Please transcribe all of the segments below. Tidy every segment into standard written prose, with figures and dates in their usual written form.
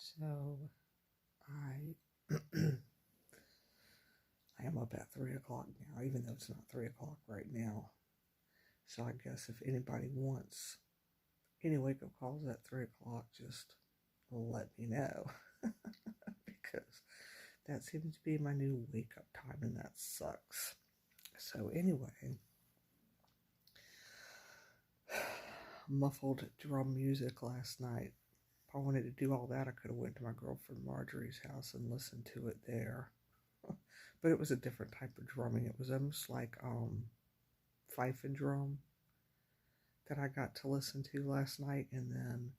So I I am up at 3 o'clock now, even though it's not 3 o'clock right now. So I guess if anybody wants any wake up calls at 3 o'clock, just let me know. Because that seems to be my new wake up time and that sucks. So anyway, muffled drum music last night. If I wanted to do all that, I could have went to my girlfriend Marjorie's house and listened to it there. But it was a different type of drumming. It was almost like fife and drum that I got to listen to last night, and then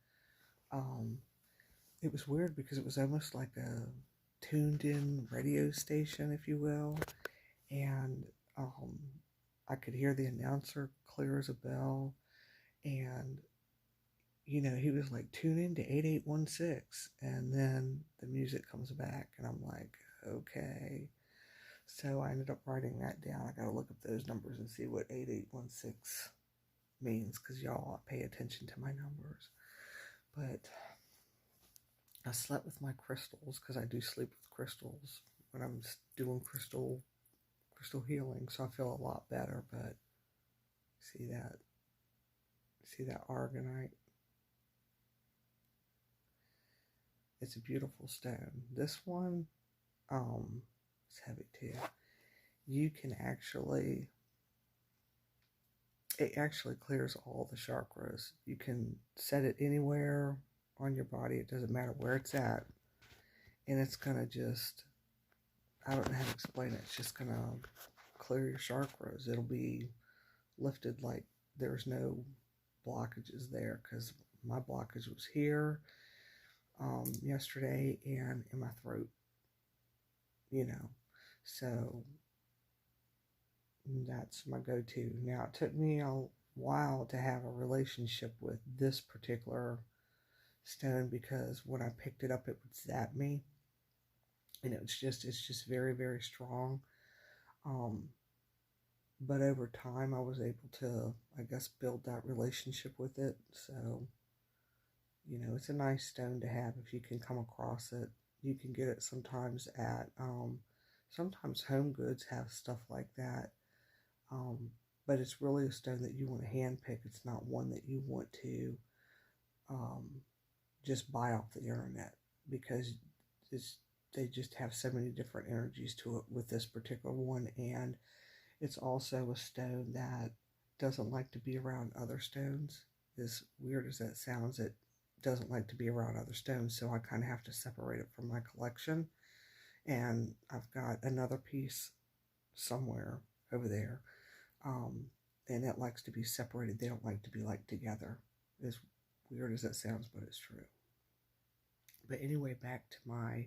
it was weird because it was almost like a tuned in radio station, if you will, and I could hear the announcer clear as a bell, and he was like, tune in to 8816, and then the music comes back, and I'm like, okay. So I ended up writing that down. I gotta look up those numbers and see what 8816 means, because y'all pay attention to my numbers. But I slept with my crystals, because I do sleep with crystals when I'm doing crystal healing, so I feel a lot better. But see that aragonite? It's a beautiful stone. This one, it's heavy too. It actually clears all the chakras. You can set it anywhere on your body. It doesn't matter where it's at. And it's gonna just, I don't know how to explain it. It's just gonna clear your chakras. It'll be lifted like there's no blockages there, because my blockage was here yesterday and in my throat, so that's my go-to. Now, it took me a while to have a relationship with this particular stone, because when I picked it up, it would zap me, and it's just very, very strong. But over time, I was able to, I guess, build that relationship with it. So, it's a nice stone to have if you can come across it. You can get it sometimes at, sometimes Home Goods have stuff like that. But it's really a stone that you want to hand pick. It's not one that you want to just buy off the internet, because they just have so many different energies to it with this particular one. And it's also a stone that doesn't like to be around other stones. As weird as that sounds, it doesn't like to be around other stones, so I kind of have to separate it from my collection. And I've got another piece somewhere over there, and it likes to be separated. They don't like to be like together. As weird as that sounds, but it's true. But anyway, back to my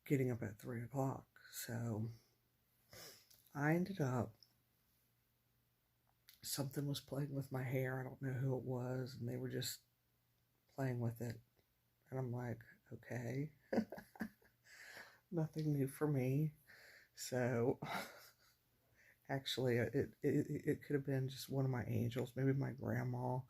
getting up at 3 o'clock. So I ended up, something was playing with my hair. I don't know who it was, and they were just playing with it. And I'm like, okay, nothing new for me. So actually, it could have been just one of my angels, maybe my grandma,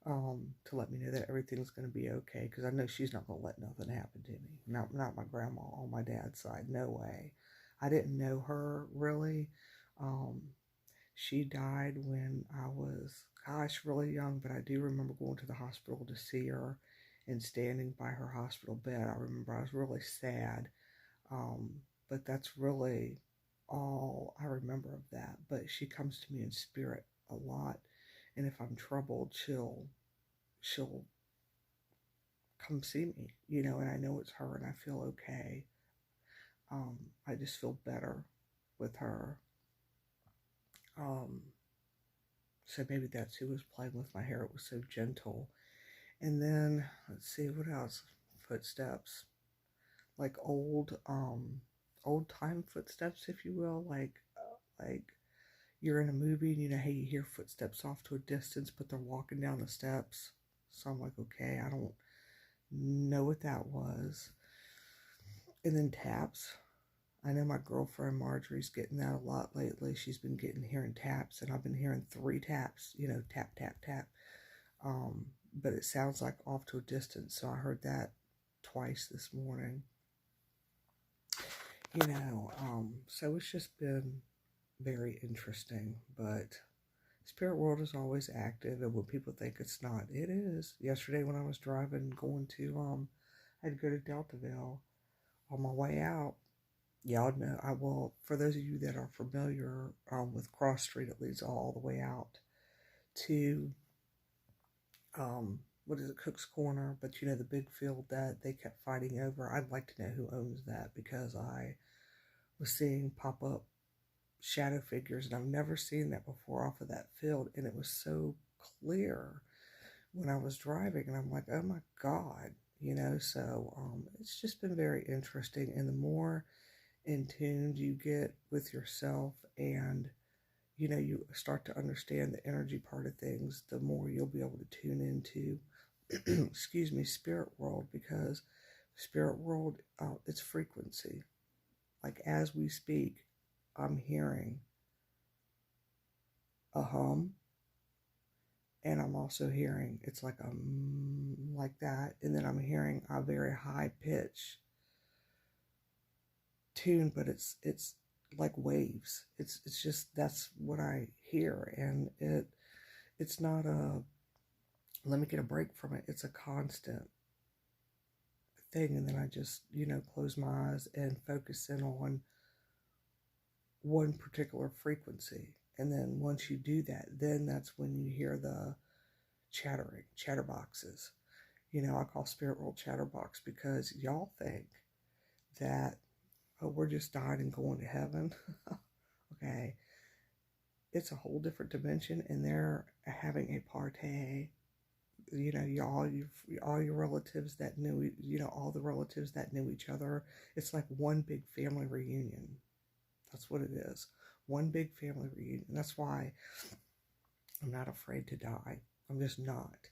to let me know that everything's going to be okay, because I know she's not going to let nothing happen to me. Not my grandma on my dad's side. No way. I didn't know her really. She died when I was, really young, but I do remember going to the hospital to see her and standing by her hospital bed. I remember I was really sad, but that's really all I remember of that. But she comes to me in spirit a lot, and if I'm troubled, she'll come see me, and I know it's her, and I feel okay. I just feel better with her. So maybe that's who was playing with my hair. It was so gentle. And then, let's see, what else? Footsteps. Like old time footsteps, if you will. Like you're in a movie and you know how you hear footsteps off to a distance, but they're walking down the steps. So I'm like, okay, I don't know what that was. And then taps. I know my girlfriend Marjorie's getting that a lot lately. She's been hearing taps, and I've been hearing 3 taps, tap, tap, tap. But it sounds like off to a distance, so I heard that twice this morning. So it's just been very interesting, but spirit world is always active, and when people think it's not, it is. Yesterday when I was driving, going to, I had to go to Deltaville. On my way out, y'all know, for those of you that are familiar with Cross Street, it leads all the way out to, what is it, Cook's Corner, but the big field that they kept fighting over. I'd like to know who owns that, because I was seeing pop up shadow figures, and I've never seen that before off of that field, and it was so clear when I was driving, and I'm like, oh my God, so it's just been very interesting. And the more in tune you get with yourself, and you start to understand the energy part of things, the more you'll be able to tune into excuse me, spirit world, because spirit world, it's frequency. Like as we speak, I'm hearing a hum, and I'm also hearing, it's like a like that, and then I'm hearing a very high pitch tune, but it's like waves. It's just, that's what I hear, and it's not a let me get a break from it. It's a constant thing, and then I just close my eyes and focus in on one particular frequency. And then once you do that, then that's when you hear the chatterboxes. I call spirit world chatterbox, because y'all think that, oh, we're just dying and going to heaven. Okay, it's a whole different dimension, and they're having a party. All your relatives that knew, all the relatives that knew each other. It's like one big family reunion. That's what it is. One big family reunion. That's why I'm not afraid to die. I'm just not.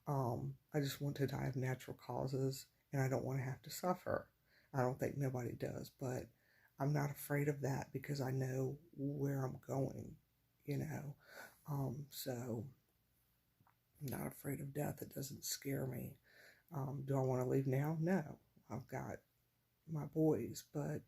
I just want to die of natural causes, and I don't want to have to suffer. I don't think nobody does, but I'm not afraid of that, because I know where I'm going, so I'm not afraid of death. It doesn't scare me. Do I want to leave now? No. I've got my boys, but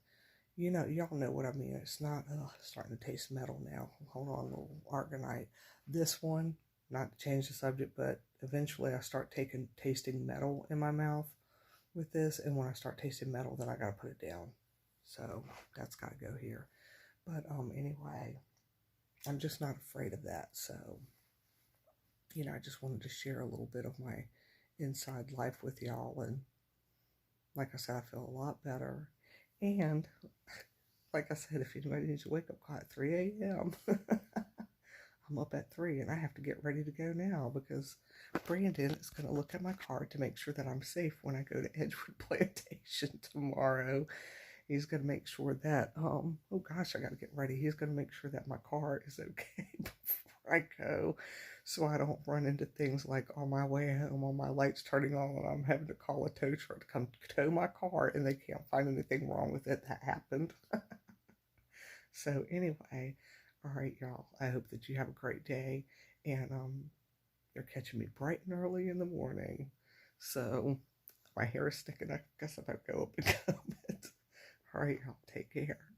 y'all know what I mean. It's not, starting to taste metal now. Hold on, a little Argonite. This one, not to change the subject, but eventually I start tasting metal in my mouth with this, and when I start tasting metal, then I gotta put it down. So that's gotta go here. But anyway, I'm just not afraid of that. So I just wanted to share a little bit of my inside life with y'all. And like I said, I feel a lot better. And like I said, if anybody needs to wake up call at 3 a.m., I'm up at 3, and I have to get ready to go now, because Brandon is going to look at my car to make sure that I'm safe when I go to Edgewood Plantation tomorrow. He's going to make sure that, oh gosh, I got to get ready. He's going to make sure that my car is okay before I go, so I don't run into things like on my way home, on my lights turning on, and I'm having to call a tow truck to come tow my car, and they can't find anything wrong with it. That happened. So anyway, all right, y'all. I hope that you have a great day, and you're catching me bright and early in the morning. So my hair is sticking. I guess I better go up and comb it. All right, y'all. Take care.